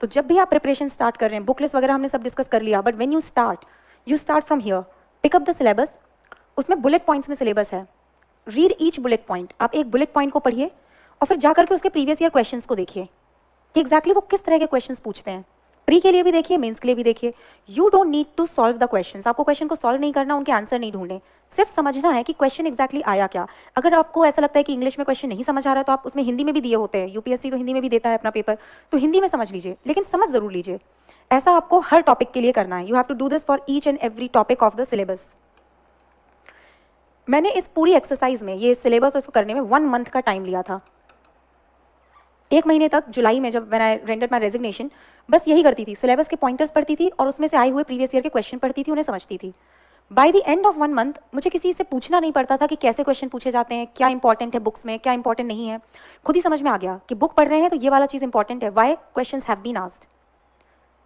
तो जब भी आप प्रिपरेशन स्टार्ट कर रहे हैं, बुक लिस्ट वगैरह हमने सब डिस्कस कर लिया, but when you start from here, pick up the syllabus, उसमें बुलेट पॉइंट्स में सिलेबस है, रीड ईच बुलेट पॉइंट, आप एक बुलेट पॉइंट को पढ़िए और फिर जाकर के उसके प्रीवियस ईयर क्वेश्चंस को देखिए कि एग्जैक्टली वो किस तरह के क्वेश्चंस पूछते हैं। प्री के लिए भी देखिए, मेंस के लिए भी देखिए। You don't need to solve the questions, आपको क्वेश्चन को सॉल्व नहीं करना, उनके आंसर नहीं ढूंढने, सिर्फ समझना है कि क्वेश्चन एग्जैक्टली आया क्या। अगर आपको ऐसा लगता है कि इंग्लिश में क्वेश्चन नहीं समझ आ रहा है तो आप उसमें हिंदी में भी दिए होते हैं, यूपीएससी तो हिंदी में भी देता है अपना पेपर, तो हिंदी में समझ लीजिए, लेकिन समझ जरूर लीजिए। ऐसा आपको हर टॉपिक के लिए करना है। You have to do this for each and every topic of the syllabus. मैंने इस पूरी एक्सरसाइज में, ये सिलेबस उसको करने में 1 मंथ का टाइम लिया था। 1 महीने तक जुलाई में जब when I rendered my resignation, बस यही करती थी, सिलेबस के पॉइंटर्स पढ़ती थी और उसमें से आए हुए प्रीवियस ईयर के क्वेश्चन पढ़ती थी, उन्हें समझती थी। By the end of 1 month मुझे किसी से पूछना नहीं पड़ता था कि कैसे क्वेश्चन पूछे जाते हैं, क्या इंपॉर्टेंट है बुक्स में, क्या इंपॉर्टेंट नहीं है। खुद ही समझ में आ गया कि बुक पढ़ रहे हैं तो ये वाला चीज इंपॉर्टेंट है, why questions have been asked.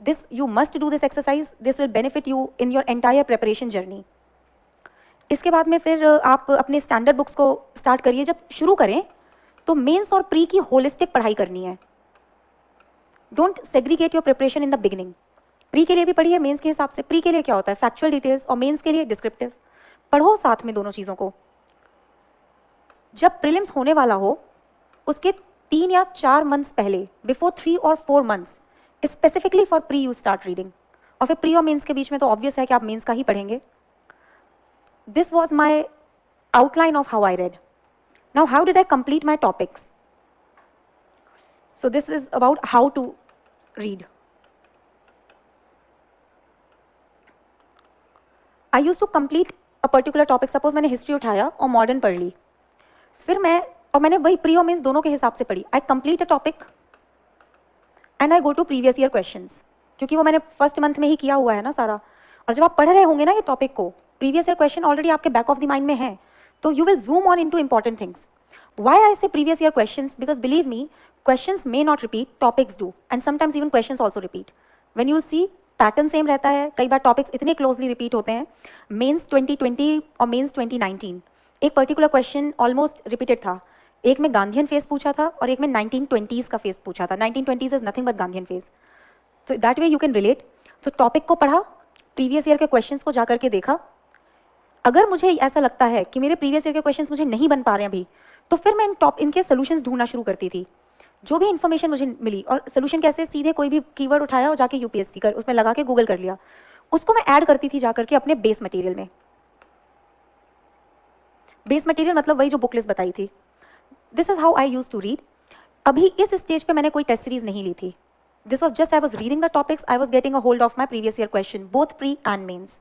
This you must do this exercise, this will benefit you in your entire preparation journey. इसके बाद में फिर आप अपने स्टैंडर्ड बुक्स को स्टार्ट करिए। जब शुरू करें तो मेंस और प्री की होलिस्टिक पढ़ाई करनी है। Don't segregate your preparation in the beginning. Pre के लिए भी पढ़िए, मेंस के हिसाब से। प्री के लिए क्या होता है, फैक्चुअल डिटेल्स, और मेंस के लिए डिस्क्रिप्टिव। पढ़ो साथ में दोनों चीज़ों को। जब प्रीलिम्स होने वाला हो उसके 3 या 4 मंथ्स पहले, बिफोर 3 और 4 months, specifically for pre you start reading. और फिर प्री और मेंस के बीच में तो ऑब्वियस है कि आप मेंस का ही पढ़ेंगे। This was my outline of how I read. Now, how did I complete my topics? So this is about how to read. I used to complete a particular topic. Suppose मैंने history उठाया और modern पढ़ ली, फिर मैंने वही pre और mains दोनों के हिसाब से पढ़ी। I complete a topic and I go to previous year questions, क्योंकि वो मैंने फर्स्ट मंथ में ही किया हुआ है ना सारा। और जब आप पढ़ रहे होंगे ना ये टॉपिक को, प्रीवियस ईयर क्वेश्चन ऑलरेडी आपके बैक ऑफ द माइंड में है, तो you will zoom on into important things. Why I say previous year questions? Because believe me, questions may not repeat, topics do, and sometimes even questions also repeat. When you see, pattern same रहता है, कई बार topics इतने closely repeat होते हैं। Mains 2020 और mains 2019 एक particular question almost repeated था। एक में गांधीयन फेज पूछा था और एक में 1920s का फेज पूछा था। 1920s is nothing but Gandhian phase, तो that way you can relate. तो टॉपिक को पढ़ा, प्रीवियस ईयर के क्वेश्चंस को जाकर के देखा। अगर मुझे ऐसा लगता है कि मेरे प्रीवियस ईयर के क्वेश्चंस मुझे नहीं बन पा रहे हैं अभी, तो फिर मैं इनके सॉल्यूशंस ढूंढना शुरू करती थी। जो भी इन्फॉर्मेशन मुझे मिली, और सोल्यूशन कैसे, सीधे कोई भी कीवर्ड उठाया और जाके यूपीएससी कर उसमें लगा के गूगल कर लिया, उसको मैं ऐड करती थी जाकर के अपने बेस मटेरियल में। बेस मटेरियल मतलब वही जो बुक लिस्ट बताई थी। This is how I use to read. अभी इस स्टेज पे मैंने कोई टेस्ट सीरीज नहीं ली थी। This was just I was reading the topics, I was getting a hold of my previous year question, both pre and mains.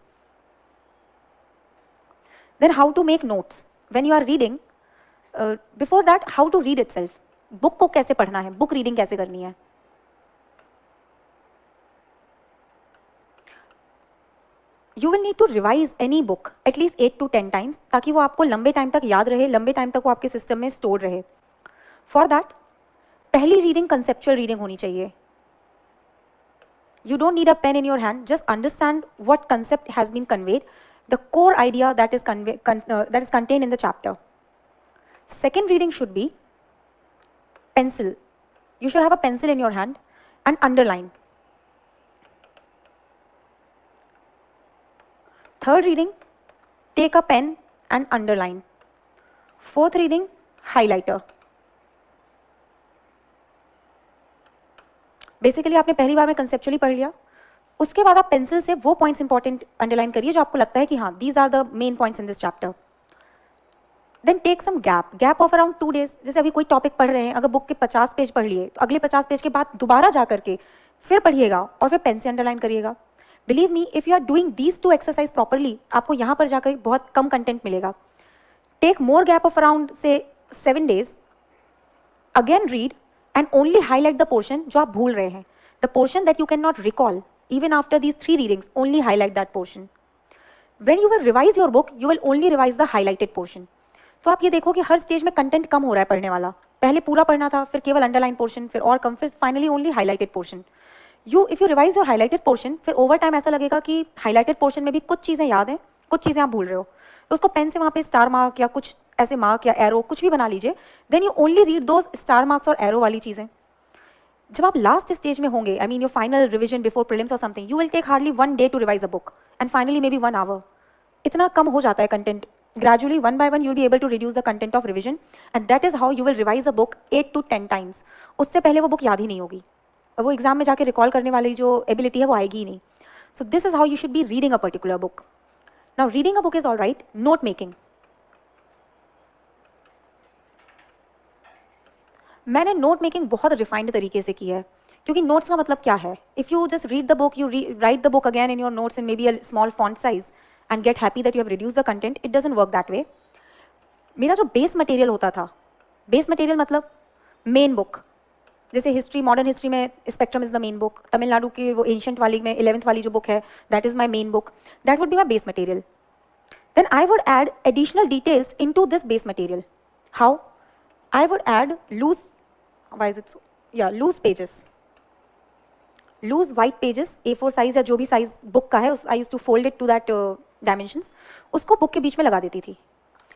Then how to make notes when you are reading. Before that, how to read itself. Book को कैसे पढ़ना है, book reading कैसे करनी है। You will need to revise any book at least 8 to 10 times, ताकि वो आपको लंबे टाइम तक याद रहे, लंबे टाइम तक वो आपके सिस्टम में स्टोर रहे। फॉर दैट, पहली रीडिंग कंसेप्चुअल रीडिंग होनी चाहिए। You don't need a pen in your hand, just understand what concept has been conveyed, the core idea that is contained in the chapter. Second reading should be pencil. You should have a pencil in your hand and underline. Third reading, take a pen and underline. Fourth reading, highlighter. Basically आपने पहली बार में conceptually पढ़ लिया, उसके बाद आप pencil से वो पॉइंट्स इंपॉर्टेंट अंडरलाइन करिए जो आपको लगता है कि हाँ, these are the main points in this chapter. Then take some gap of around 2 days। जैसे अभी कोई टॉपिक पढ़ रहे हैं, अगर बुक के 50 पेज पढ़ लिए, तो अगले 50 पेज के बाद दोबारा जा करके फिर पढ़िएगा और फिर पेन से अंडरलाइन करिएगा। Believe me, if you are doing these 2 exercise properly, आपको यहाँ पर जाकर बहुत कम कंटेंट मिलेगा। Take more gap of around से 7 days, again read and only highlight the portion जो आप भूल रहे हैं, the portion that you can not recall. Even after these 3 readings, only highlight that portion. When you will revise your book, you will only revise the highlighted portion. तो आप ये देखो कि हर स्टेज में कंटेंट कम हो रहा है पढ़ने वाला। पहले पूरा पढ़ना था, फिर केवल अंडरलाइन पोर्शन, फिर और कम, फिर finally only highlighted portion. If you revise your highlighted portion, फिर ओवर टाइम ऐसा लगेगा कि हाईलाइटेड पोर्शन में भी कुछ चीजें याद हैं, कुछ चीजें आप भूल रहे हो, तो उसको पेन से वहाँ पे स्टार मार्क या कुछ ऐसे मार्क या एरो कुछ भी बना लीजिए। Then you only read those star marks और एरो वाली चीजें। जब आप लास्ट स्टेज में होंगे, I mean your final revision before prelims और something, you will take hardly 1 day to revise a book and finally maybe 1 hour. इतना कम हो जाता है content. Gradually, one by one, you'll be able to reduce the content of revision, and that is how you will revise a book 8 to 10 times. उससे पहले वो book याद ही नहीं होगी, वो एग्जाम में जाके रिकॉल करने वाली जो एबिलिटी है वो आएगी ही नहीं. So this is how you should be reading a particular book. Now reading a book is all right. Note making. मैंने नोट मेकिंग बहुत रिफाइंड तरीके से की है, क्योंकि नोट्स का मतलब क्या है? If you just read the book, you right the book again in your notes in may be a small font size and get happy that you have reduced the content, it doesn't work that way. मेरा जो base material होता था, base material मतलब main book, जैसे history, modern history में spectrum is the main book, Tamil Nadu की वो ancient वाली में 11th वाली जो बुक है, that is my main book, that would be my base material. Then I would add additional details into this base material. How? I would add loose, why is it so, या loose pages, loose white pages, A4 size या जो भी size book का है, I use to fold it to that dimensions, उसको book के बीच में लगा देती थी.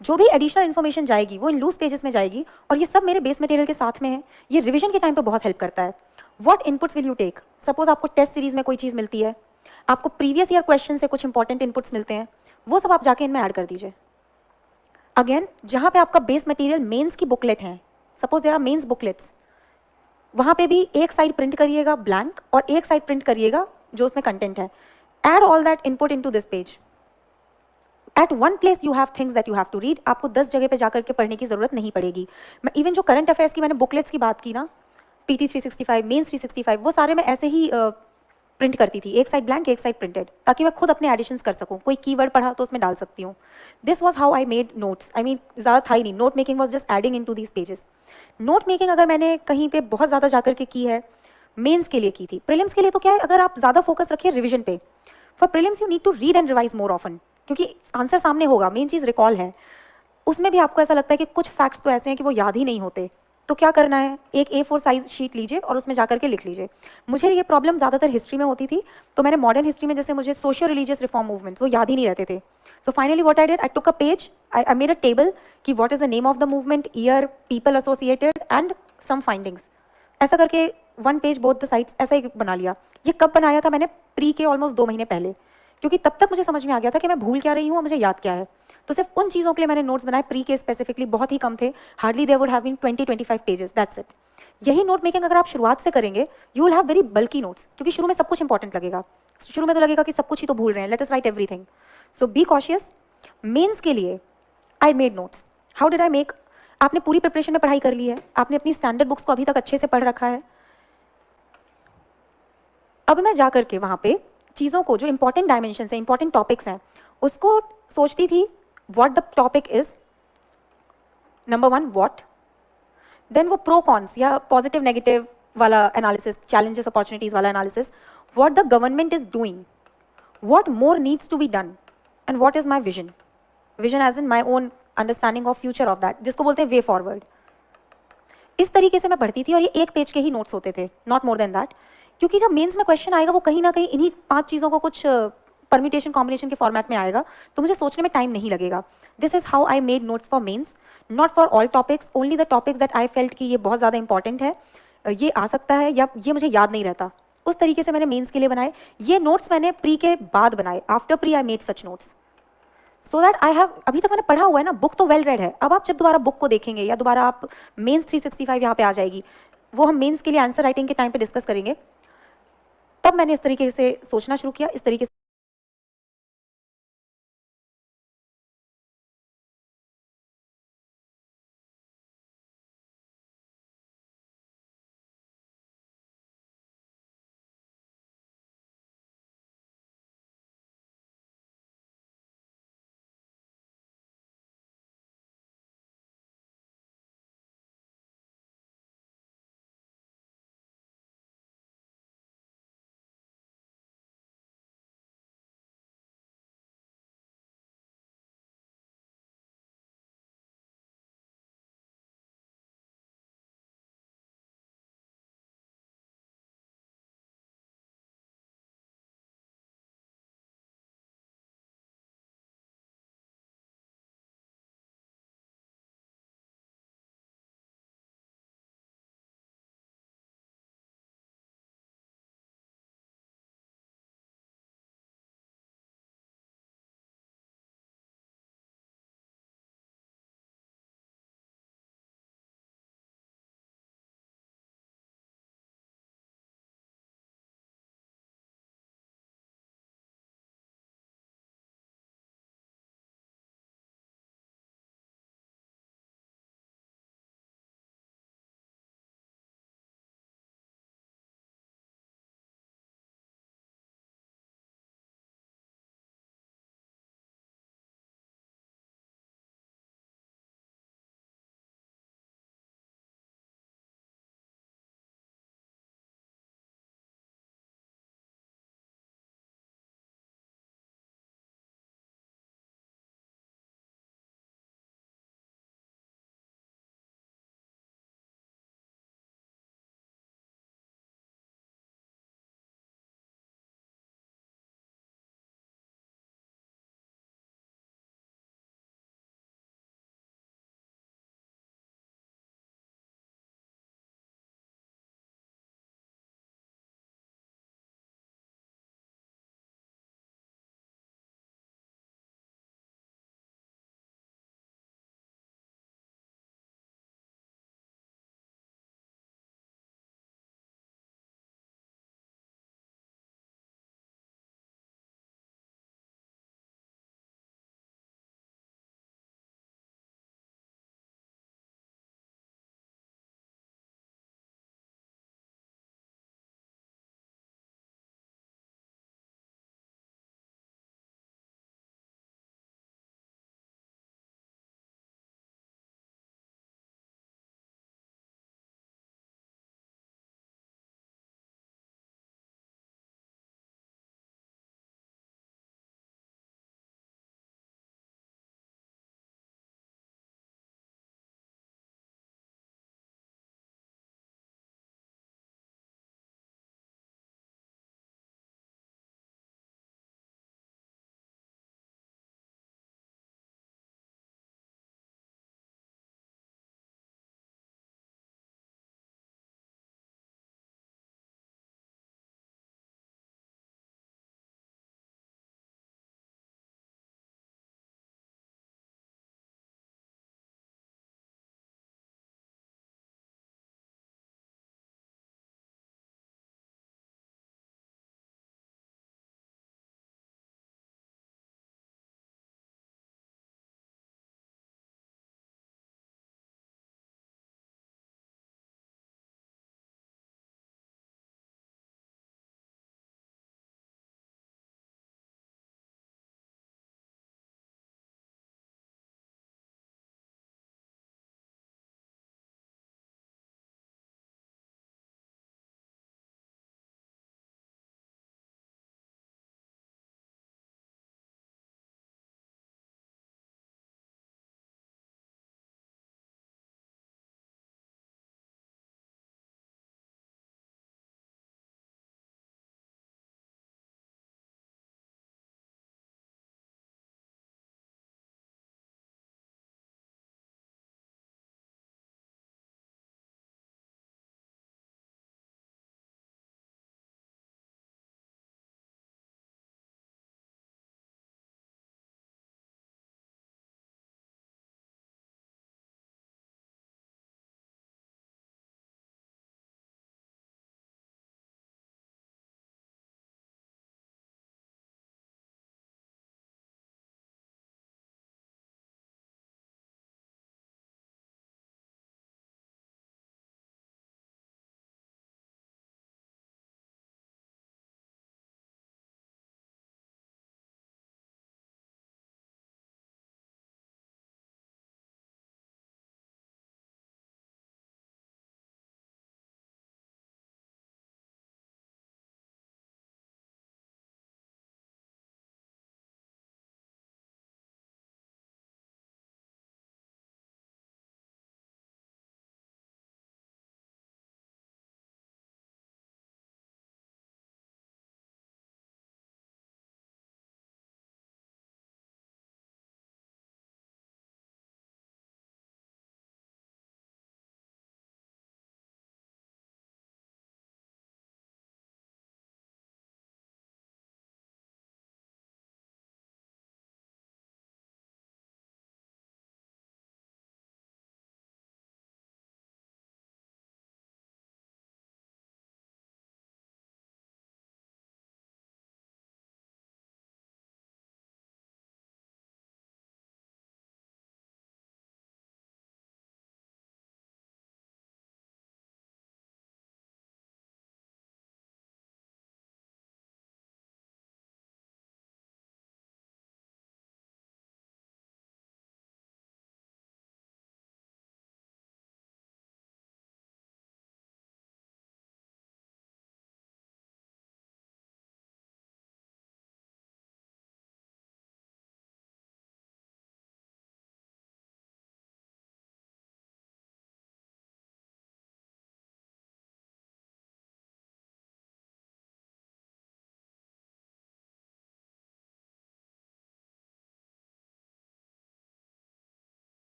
जो भी एडिशनल इन्फॉर्मेशन जाएगी वो इन लूज पेजेस में जाएगी, और ये सब मेरे बेस मटेरियल के साथ में है. ये रिवीजन के टाइम पे बहुत हेल्प करता है. What inputs will you take? Suppose आपको टेस्ट सीरीज में कोई चीज़ मिलती है, आपको प्रीवियस ईयर क्वेश्चन से कुछ इंपॉर्टेंट इनपुट्स मिलते हैं, वो सब आप जाके इनमें ऐड कर दीजिए. अगेन, जहाँ पे आपका बेस मटेरियल मेन्स की बुकलेट है, suppose there are mains booklets, वहाँ पे भी एक साइड प्रिंट करिएगा ब्लैंक और एक साइड प्रिंट करिएगा जो उसमें कंटेंट है. Add all that input into this page. At one place you have things that you have to read. आपको 10 जगह पे जाकर के पढ़ने की जरूरत नहीं पड़ेगी. मैं इवन जो करंट अफेयर्स की मैंने बुकलेट्स की बात की ना, PT 365, मेन्स 365, वो सारे मैं ऐसे ही प्रिंट करती थी, एक साइड ब्लैंक एक साइड प्रिंटेड, ताकि मैं खुद अपने एडिशंस कर सकूँ. कोई कीवर्ड पढ़ा तो उसमें डाल सकती हूँ. This was how I made notes. I mean ज़्यादा था ही नहीं, note making was just adding in to these pages. Note making अगर मैंने कहीं पे बहुत ज़्यादा जाकर के की है, मेंस के लिए की थी. प्रीलिम्स के लिए तो क्या है, अगर आप ज़्यादा फोकस रखिए रिवीजन पे. For prelims you need to read and revise more often, क्योंकि आंसर सामने होगा, मेन चीज़ रिकॉल है. उसमें भी आपको ऐसा लगता है कि कुछ फैक्ट्स तो ऐसे हैं कि वो याद ही नहीं होते, तो क्या करना है, एक A4 साइज शीट लीजिए और उसमें जाकर के लिख लीजिए. मुझे ये प्रॉब्लम ज़्यादातर हिस्ट्री में होती थी, तो मैंने मॉडर्न हिस्ट्री में जैसे मुझे सोशियो रिलीजियस रिफॉर्म मूवमेंट्स वो याद ही नहीं रहते थे. So finally what I did, I took a page, I made a table कि what is the name of the movement, year, people associated and some findings. ऐसा करके 1 page both the sides ऐसा ही बना लिया. ये कब बनाया था मैंने? प्री के ऑलमोस्ट 2 महीने पहले, क्योंकि तब तक मुझे समझ में आ गया था कि मैं भूल क्या रही हूँ और मुझे याद क्या है. तो सिर्फ उन चीज़ों के लिए मैंने नोट्स बनाए. प्री के स्पेसिफिकली बहुत ही कम थे, hardly there would have been 20-25 pages, that's it. यही नोट मेकिंग अगर आप शुरुआत से करेंगे, you will have very bulky notes, क्योंकि शुरू में सब कुछ इंपॉर्टेंट लगेगा. शुरू में तो लगेगा कि सब कुछ ही तो भूल रहे हैं, let us write everything. So be cautious. Mains के लिए I made notes. How did I make? आपने पूरी प्रिपरेशन में पढ़ाई कर ली है, आपने अपनी स्टैंडर्ड बुक्स को अभी तक अच्छे से पढ़ रखा है. अब मैं जा करके वहाँ पे चीज़ों को, जो इंपॉर्टेंट डायमेंशन है, इंपॉर्टेंट टॉपिक्स हैं, उसको सोचती थी. What the topic is, number 1 what, then वो प्रो कॉन्स या पॉजिटिव नेगेटिव वाला एनालिसिस, चैलेंजेस अपॉर्चुनिटीज वाला analysis, what the government is doing, what more needs to be done, and what is my vision. Vision as in my own understanding of future of that, जिसको बोलते हैं way forward. इस तरीके से मैं पढ़ती थी और ये 1 पेज के ही नोट्स होते थे, नॉट मोर देन दैट. क्योंकि जब मेंस में क्वेश्चन आएगा वो कहीं ना कहीं इन्हीं 5 चीज़ों को कुछ परम्यूटेशन कॉम्बिनेशन के फॉर्मेट में आएगा, तो मुझे सोचने में टाइम नहीं लगेगा. This is how I made notes for mains, not for all topics, only the topics that I felt कि ये बहुत ज़्यादा इंपॉर्टेंट है, ये आ सकता है या ये मुझे याद नहीं रहता, उस तरीके से मैंने मेंस के लिए बनाए. ये नोट्स मैंने प्री के बाद बनाए, after pre I made such notes, so that I have, अभी तक मैंने पढ़ा हुआ है ना, बुक तो वेल रेड है. अब आप जब दोबारा बुक को देखेंगे या दोबारा आप मेंस 365 यहाँ पे आ जाएगी, वो हम मेंस के लिए आंसर राइटिंग के टाइम पे डिस्कस करेंगे, तब मैंने इस तरीके से सोचना शुरू किया, इस तरीके से